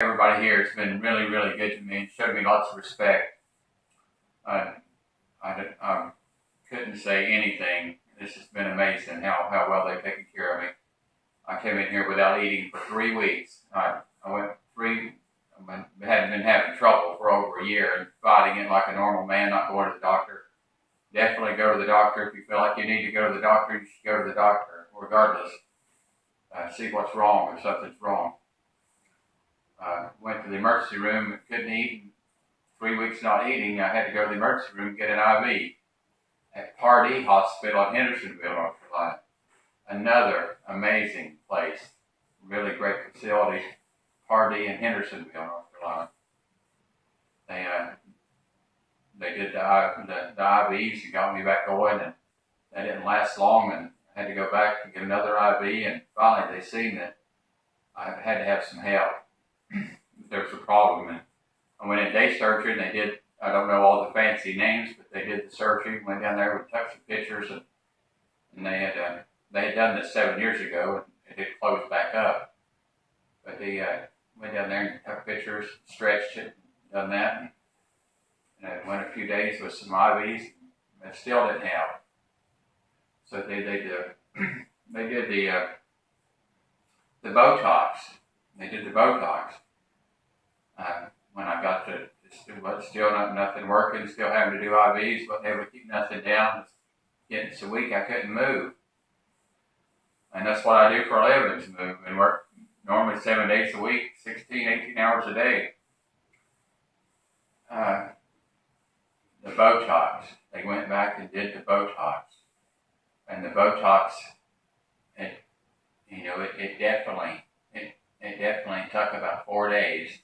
Everybody here has been really, really good to me and showed me lots of respect. I couldn't say anything. This has been amazing how well they've taken care of me. I came in here without eating for 3 weeks. I had been having trouble for over a year and fighting it like a normal man, not going to the doctor. Definitely go to the doctor. If you feel like you need to go to the doctor, you should go to the doctor, regardless. See what's wrong if something's wrong. Went to the emergency room and couldn't eat. 3 weeks not eating, I had to go to the emergency room and get an IV at Pardee Hospital in Hendersonville, North Carolina. Another amazing place, really great facility, Pardee in Hendersonville, North Carolina. They did the IVs and got me back going, and that didn't last long, and I had to go back and get another IV, and finally they seen that I had to have some help. There was a problem, and I went in day surgery, and they did, I don't know all the fancy names, but they did the surgery, went down there, we took some pictures, and they had done this 7 years ago, and it closed back up. But they went down there and took pictures, stretched it, done that, and it went a few days with some IVs, and it still didn't help. So they did the Botox. They did the Botox. When I got to still nothing working, still having to do IVs, wasn't able to keep nothing down. Getting so weak I couldn't move. And that's what I do for a living, is move and work normally 7 days a week, 16, 18 hours a day. The Botox, they went back and did the Botox. And the Botox, it definitely took about 4 days.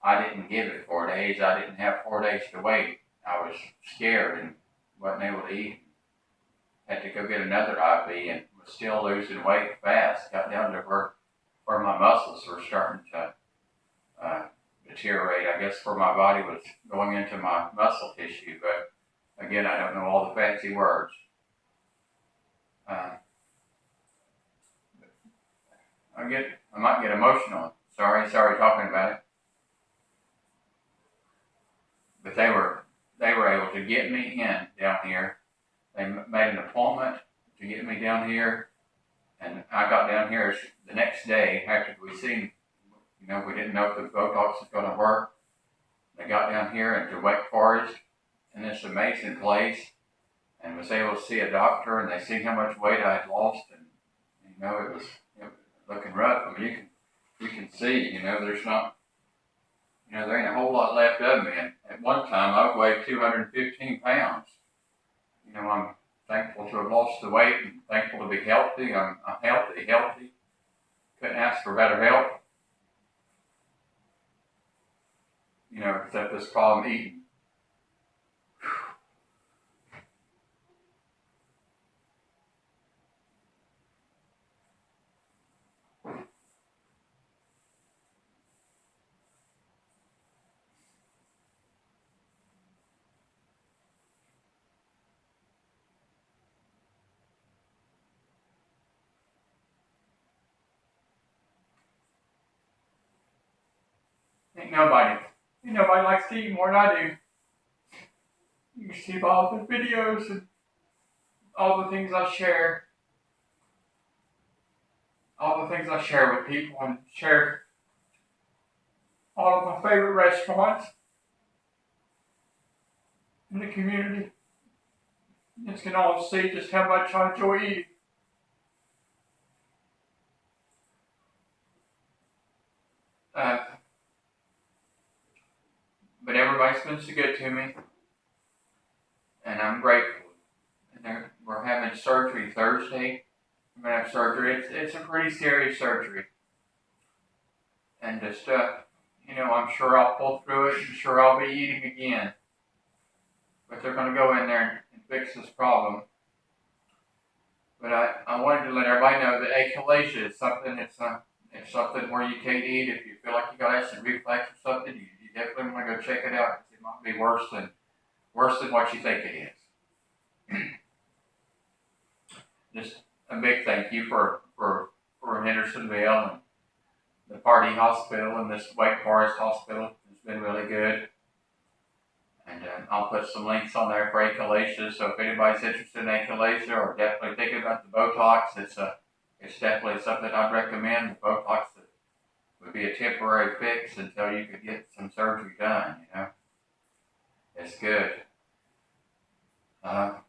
I didn't give it 4 days. I didn't have 4 days to wait. I was scared and wasn't able to eat. Had to go get another IV and was still losing weight fast. Got down to where my muscles were starting to deteriorate. I guess where my body was going into my muscle tissue. But again, I don't know all the fancy words. I might get emotional. Sorry talking about it. But they were able to get me in down here. They made an appointment to get me down here, and I got down here the next day after we seen. We didn't know if the Botox was going to work. They got down here into Wake Forest in this amazing place, and was able to see a doctor, and they seen how much weight I had lost, and it was looking rough. I mean, you can see, there's not. There ain't a whole lot left of me. And at one time, I weighed 215 pounds. I'm thankful to have lost the weight and thankful to be healthy. I'm healthy. Couldn't ask for better help. Except this problem eating. Ain't nobody likes to eat more than I do. You can see all the videos and all the things I share. All the things I share with people, and share all of my favorite restaurants in the community. You can all see just how much I enjoy eating. But everybody's been so good to me, and I'm grateful. And we're having surgery Thursday. I'm going to have surgery. It's a pretty serious surgery. And just, I'm sure I'll pull through it. I'm sure I'll be eating again. But they're going to go in there and fix this problem. But I wanted to let everybody know that achalasia is something it's something where you can't eat. If you feel like you got acid reflux or something, you definitely want to go check it out, because it might be worse than what you think it is. Just a big thank you for Hendersonville and the Party Hospital and this Wake Forest Hospital has been really good. And I'll put some links on there for achalasia. So if anybody's interested in achalasia or definitely thinking about the Botox, it's definitely something I'd recommend. The Botox would be a temporary fix until you could get some surgery done. You know, it's good. While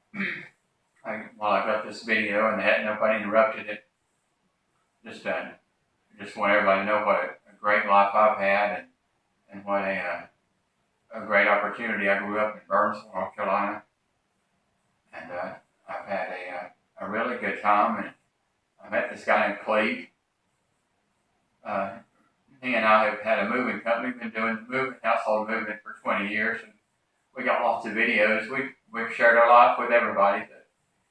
I got this video and had nobody interrupted it, just want everybody to know what a great life I've had and what a great opportunity. I grew up in Burnsville, North Carolina, and I've had a really good time. And I met this guy named Cleve. He and I have had a moving company, been doing the movement, household movement for 20 years, and we got lots of videos. We've shared our life with everybody.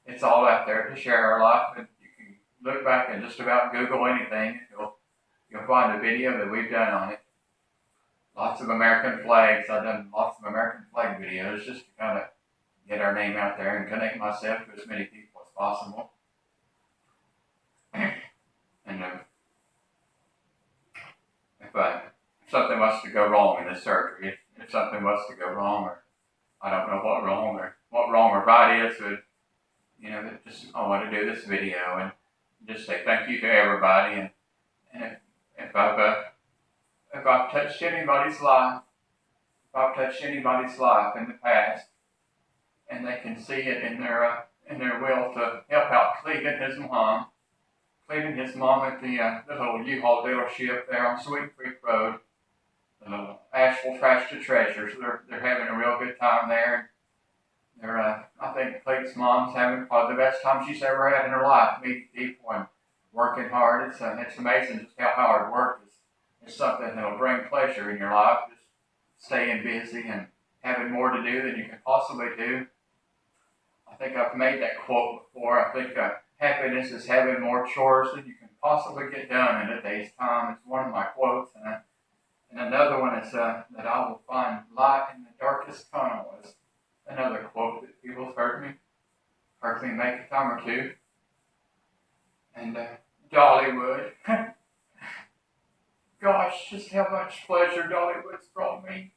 It's all out there to share our life, and you can look back and just about Google anything, and you'll find a video that we've done on it. Lots of American flags. I've done lots of American flag videos just to kind of get our name out there and connect myself to as many people as possible. And if something was to go wrong in this surgery, if something was to go wrong, or I don't know what wrong or right is, but you know, just I want to do this video and just say thank you to everybody. And if I've touched anybody's life, in the past, and they can see it in their will to help out Cleve and his mom at the little U-Haul dealership there on Sweet Creek Road, the little Asheville Trash to Treasures. They're having a real good time there. I think Cleve's mom's having probably the best time she's ever had in her life, meeting people and working hard. It's amazing just how hard work is something that'll bring pleasure in your life. Just staying busy and having more to do than you can possibly do. I think I've made that quote before. I think happiness is having more chores than you can possibly get done in a day's time. It's one of my quotes. And another one is that I will find light in the darkest tunnel is another quote that people have heard me make a time or two. And Dollywood. Gosh, just how much pleasure Dollywood's brought me.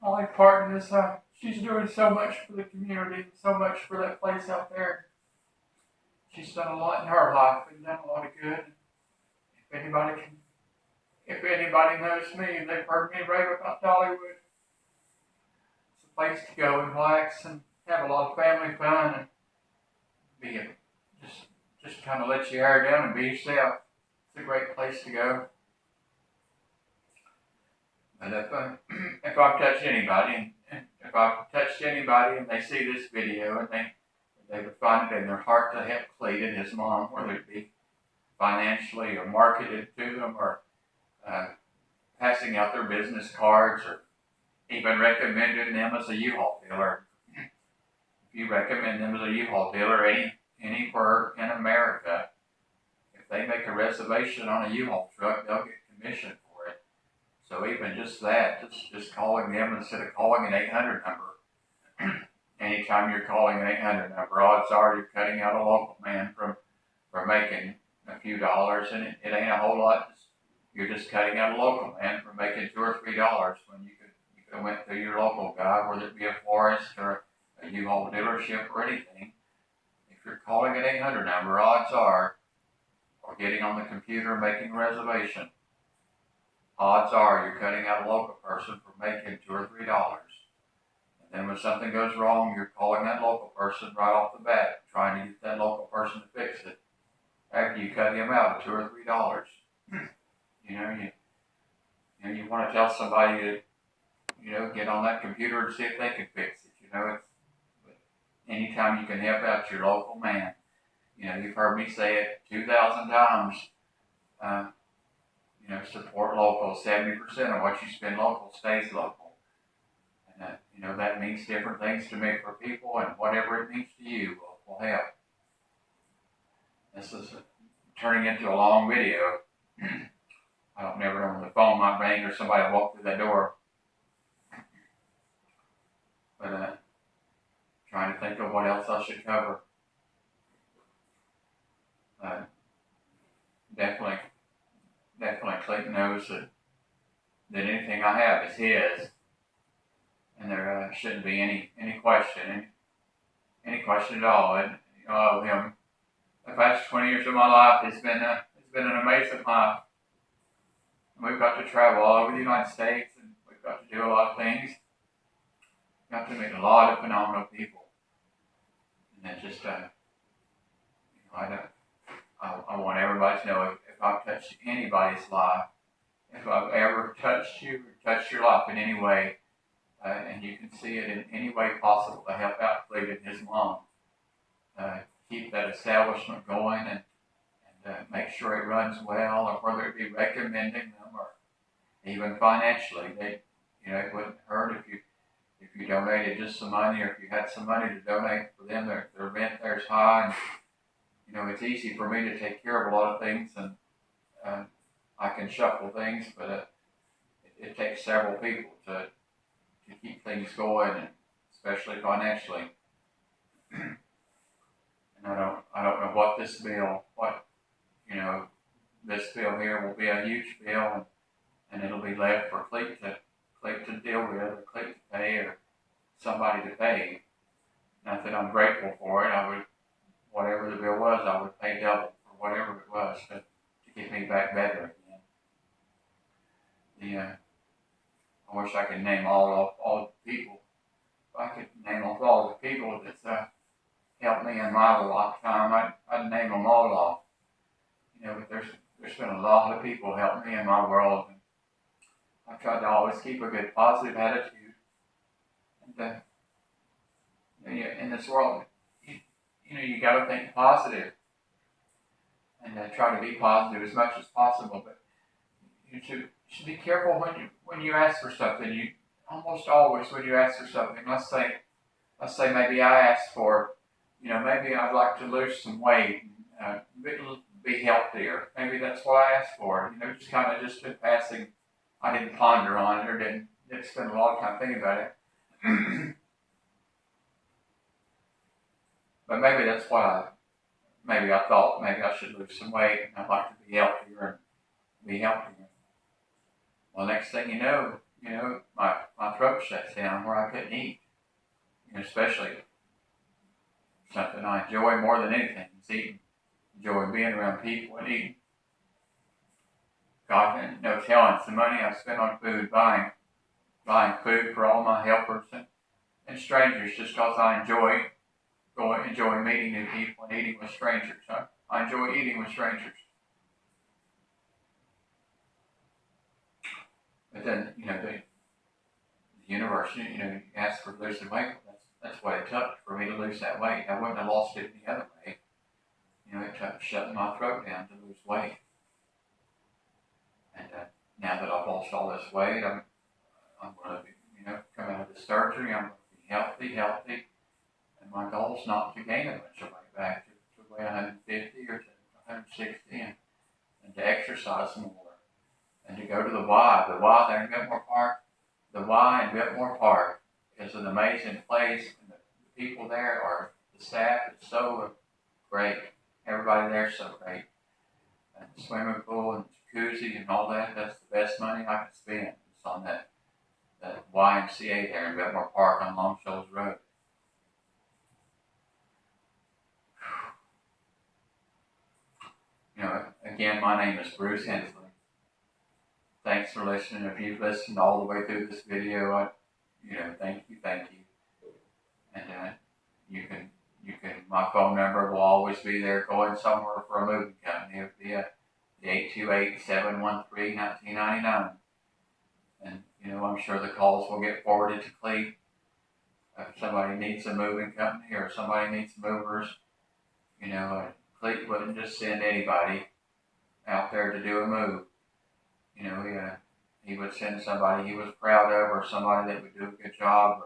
Molly Parton is, she's doing so much for the community, so much for that place out there. She's done a lot in her life and done a lot of good. If anybody knows me and they've heard me rave about Dollywood, it's a place to go and relax and have a lot of family fun and just kind of let your hair down and be yourself. It's a great place to go. But if I've touched anybody, and they see this video and they would find it in their heart to help Cleve and his mom, whether it be financially or marketed to them or passing out their business cards or even recommending them as a U-Haul dealer. If you recommend them as a U-Haul dealer anywhere in America, if they make a reservation on a U-Haul truck, they'll get commission for it. So even just that, just calling them instead of calling an 800 number. Anytime you're calling an 800 number, odds are you're cutting out a local man from making a few dollars, and it ain't a whole lot. You're just cutting out a local man from making $2 or $3 when you could have went through your local guy, whether it be a florist or a U-Haul dealership or anything. If you're calling an 800 number, odds are, or getting on the computer and making a reservation, odds are you're cutting out a local person for making $2 or $3. And then when something goes wrong, you're calling that local person right off the bat, trying to get that local person to fix it after you cut him out of $2 or $3. You want to tell somebody to, get on that computer and see if they can fix it. Anytime you can help out your local man, you've heard me say it 2,000 times. Support local. 70% of what you spend local stays local. And that means different things to me for people, and whatever it means to you will help. This is turning into a long video. I don't never know when the phone might ring or somebody will walk through that door. But trying to think of what else I should cover. Definitely definitely Clayton knows that anything I have is his, and there shouldn't be any question, any question at all. And you know, him. The past 20 years of my life, it's been an amazing life. And we've got to travel all over the United States, and we've got to do a lot of things. Got to meet a lot of phenomenal people, and then just I want everybody to know if I've touched anybody's life, if I've ever touched you or touched your life in any way, and you can see it in any way possible to help out Cleve and his mom, keep that establishment going and make sure it runs well, or whether it be recommending them or even financially. It wouldn't hurt if you donated just some money, or if you had some money to donate for them. Their rent there's high, and you know, it's easy for me to take care of a lot of things, and I can shuffle things, but it takes several people to keep things going, and especially financially. And I don't know what this bill here will be a huge bill, and it'll be left for Cleet to deal with, or Cleet to pay, or somebody to pay. Not that I'm grateful for it. Whatever the bill was, I would pay double for whatever it was to get me back better again. I wish I could name all the people. If I could name off all the people that's helped me in my lifetime, I'd name them all off. You know, but there's been a lot of people help me in my world, and I've tried to always keep a good positive attitude. And in this world, you got to think positive, and try to be positive as much as possible. But you should be careful when you ask for something. You almost always, when you ask for something, let's say maybe I asked for, maybe I'd like to lose some weight, be healthier. Maybe that's what I asked for. Just kind of just in passing. I didn't ponder on it, or didn't spend a lot of time thinking about it. But maybe that's what I thought. Maybe I should lose some weight, and I'd like to be healthier and be healthier. Well, next thing you know, my throat shuts down where I couldn't eat. Especially something I enjoy more than anything is eating. Enjoy being around people and eating. God, no telling the money I spent on food, buying food for all my helpers and strangers, just because I enjoy meeting new people and eating with strangers. I enjoy eating with strangers. But then, the universe, you ask for losing weight. That's what it took for me to lose that weight. I wouldn't have lost it any other way. It took shutting my throat down to lose weight. And now that I've lost all this weight, I'm going to be, come out of the surgery. I'm going to be healthy. And my goal is not to gain a bunch of weight back, to weigh 150 or to 160, and to exercise more. And to go to the Y. The Y there in Biltmore Park. The Y in Biltmore Park is an amazing place, and the people there the staff is so great. Everybody there is so great. And the swimming pool and jacuzzi and all that's the best money I can spend. It's on that YMCA there in Biltmore Park on Long Shoals Road. Again, my name is Bruce Hensley. Thanks for listening. If you've listened all the way through this video, thank you. And you can. My phone number will always be there. Going somewhere for a moving company. It would be the 828-713-1999. And I'm sure the calls will get forwarded to Cleve. If somebody needs a moving company or somebody needs movers, Cleve wouldn't just send anybody out there to do a move. He would send somebody he was proud of, or somebody that would do a good job,